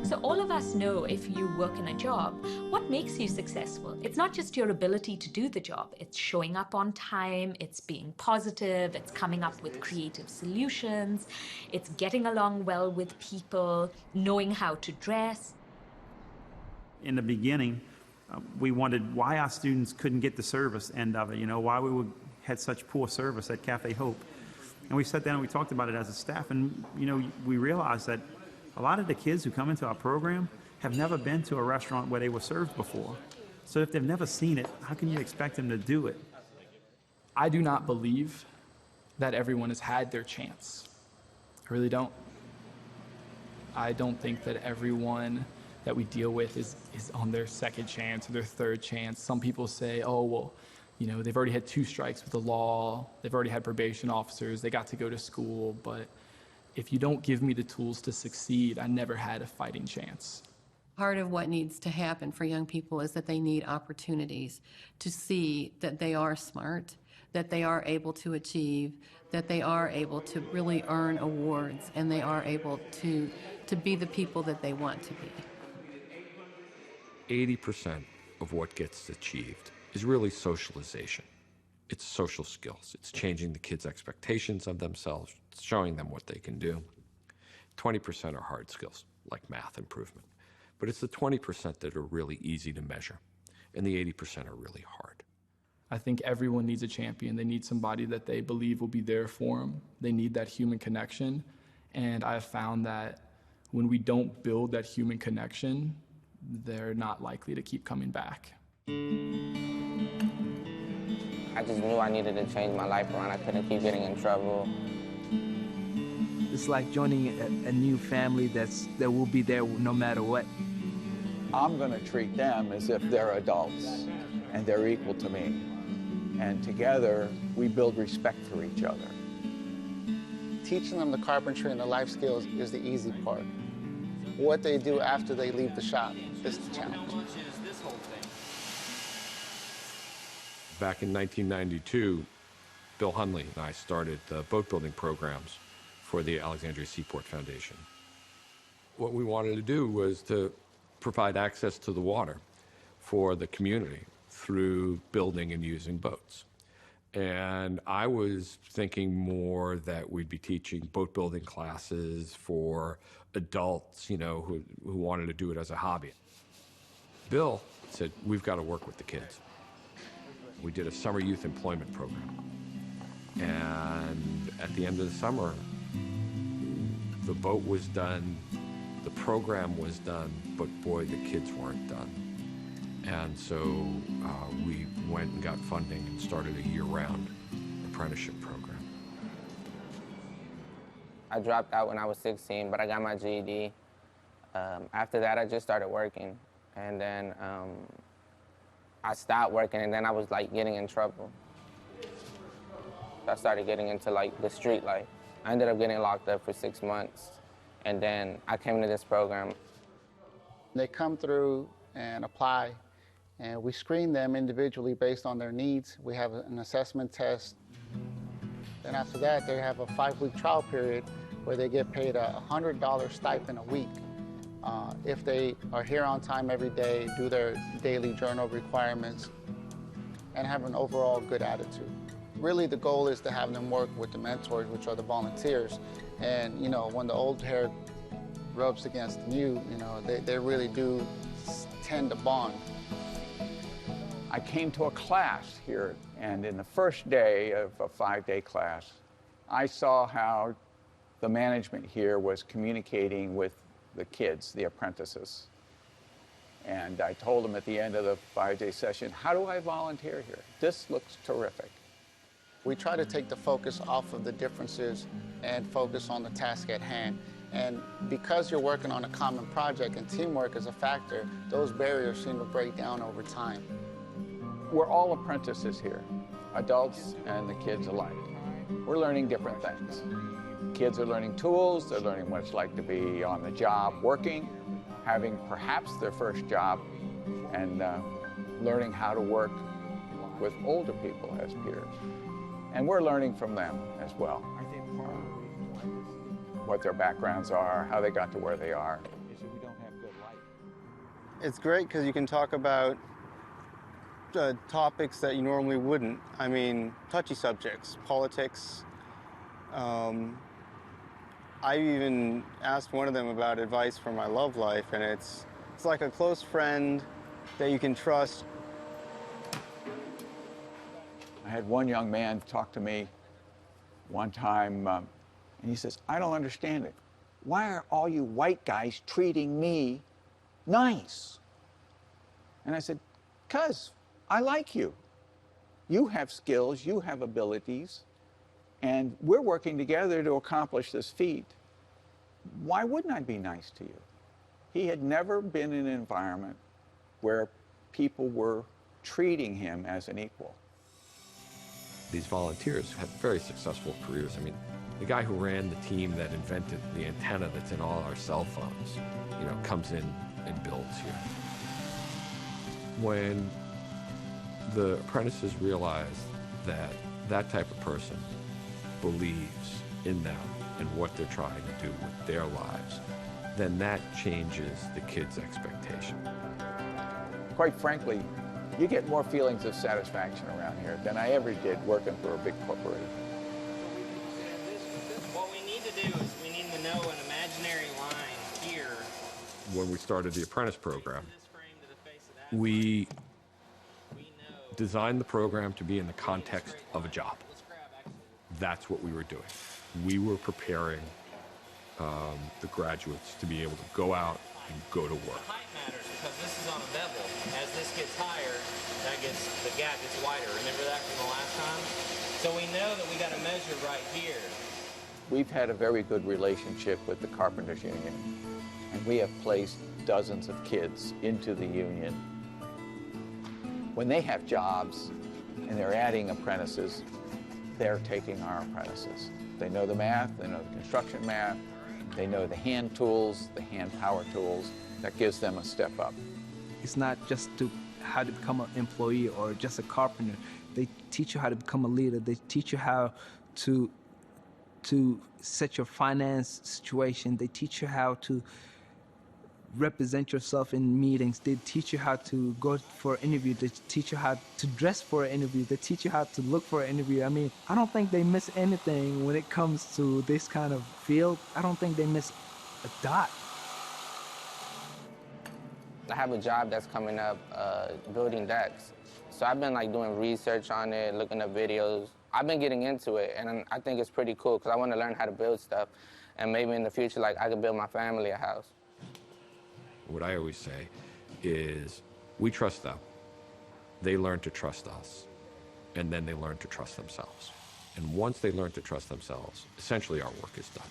So all of us know if you work in a job, what makes you successful? It's not just your ability to do the job. It's showing up on time, it's being positive, it's coming up with creative solutions, it's getting along well with people, knowing how to dress. In the beginning, we wondered why our students couldn't get the service end of it, why we had such poor service at Cafe Hope. And we sat down and we talked about it as a staff, and we realized that a lot of the kids who come into our program have never been to a restaurant where they were served before. So if they've never seen it, how can you expect them to do it? I do not believe that everyone has had their chance. I really don't. I don't think that everyone that we deal with is on their second chance or their third chance. Some people say, oh, well, they've already had 2 strikes with the law, they've already had probation officers, they got to go to school, but if you don't give me the tools to succeed, I never had a fighting chance. Part of what needs to happen for young people is that they need opportunities to see that they are smart, that they are able to achieve, that they are able to really earn awards, and they are able to be the people that they want to be. 80% of what gets achieved is really socialization. It's social skills. It's changing the kids' expectations of themselves, showing them what they can do. 20% are hard skills, like math improvement. But it's the 20% that are really easy to measure, and the 80% are really hard. I think everyone needs a champion. They need somebody that they believe will be there for them. They need that human connection. And I've found that when we don't build that human connection, they're not likely to keep coming back. I just knew I needed to change my life around. I couldn't keep getting in trouble. It's like joining a new family that will be there no matter what. I'm going to treat them as if they're adults and they're equal to me. And together, we build respect for each other. Teaching them the carpentry and the life skills is the easy part. What they do after they leave the shop is the challenge. Back in 1992, Bill Hunley and I started the boat building programs for the Alexandria Seaport Foundation. What we wanted to do was to provide access to the water for the community through building and using boats. And I was thinking more that we'd be teaching boat building classes for adults, who wanted to do it as a hobby. Bill said, we've got to work with the kids. We did a summer youth employment program. And at the end of the summer, the boat was done, the program was done, but boy, the kids weren't done. And so we went and got funding and started a year-round apprenticeship program. I dropped out when I was 16, but I got my GED. After that, I just started working. And then I stopped working, and then I was getting in trouble. I started getting into the street life. I ended up getting locked up for 6 months, and then I came to this program. They come through and apply, and we screen them individually based on their needs. We have an assessment test. Then after that, they have a 5-week trial period where they get paid a $100 stipend a week. If they are here on time every day, do their daily journal requirements, and have an overall good attitude. Really, the goal is to have them work with the mentors, which are the volunteers. And, when the old hair rubs against the new, they really do tend to bond. I came to a class here, and in the first day of a 5-day class, I saw how the management here was communicating with the kids, the apprentices. And I told them at the end of the 5-day session, how do I volunteer here? This looks terrific. We try to take the focus off of the differences and focus on the task at hand. And because you're working on a common project and teamwork is a factor, those barriers seem to break down over time. We're all apprentices here, adults and the kids alike. We're learning different things. Kids are learning tools, they're learning what it's like to be on the job working, having perhaps their first job, and learning how to work with older people as peers. And we're learning from them as well. What their backgrounds are, how they got to where they are. It's great because you can talk about topics that you normally wouldn't. I mean, touchy subjects, politics. I even asked one of them about advice for my love life, and it's like a close friend that you can trust. I had one young man talk to me one time, and he says, I don't understand it. Why are all you white guys treating me nice? And I said, 'cause I like you. You have skills, you have abilities, and we're working together to accomplish this feat. Why wouldn't I be nice to you? He had never been in an environment where people were treating him as an equal. These volunteers had very successful careers. I mean, the guy who ran the team that invented the antenna that's in all our cell phones, comes in and builds here. When the apprentices realize that that type of person believes in them and what they're trying to do with their lives, then that changes the kids' expectation. Quite frankly, you get more feelings of satisfaction around here than I ever did working for a big corporation. What we need to do is we need to know an imaginary line here. When we started the Apprentice program, we designed the program to be in the context of a job. That's what we were doing. We were preparing the graduates to be able to go out and go to work. The height matters because this is on a bevel. As this gets higher, the gap gets wider. Remember that from the last time? So we know that we got to measure right here. We've had a very good relationship with the Carpenters Union, and we have placed dozens of kids into the union. When they have jobs and they're adding apprentices, they're taking our apprentices. They know the math, they know the construction math, they know the hand tools, the hand power tools. That gives them a step up. It's not just how to become an employee or just a carpenter. They teach you how to become a leader. They teach you how to set your finance situation. They teach you how to represent yourself in meetings. They teach you how to go for an interview. They teach you how to dress for an interview. They teach you how to look for an interview. I mean, I don't think they miss anything when it comes to this kind of field. I don't think they miss a dot. I have a job that's coming up building decks. So I've been doing research on it, looking up videos. I've been getting into it, and I think it's pretty cool because I want to learn how to build stuff. And maybe in the future, I could build my family a house. What I always say is we trust them. They learn to trust us, and then they learn to trust themselves. And once they learn to trust themselves, essentially our work is done.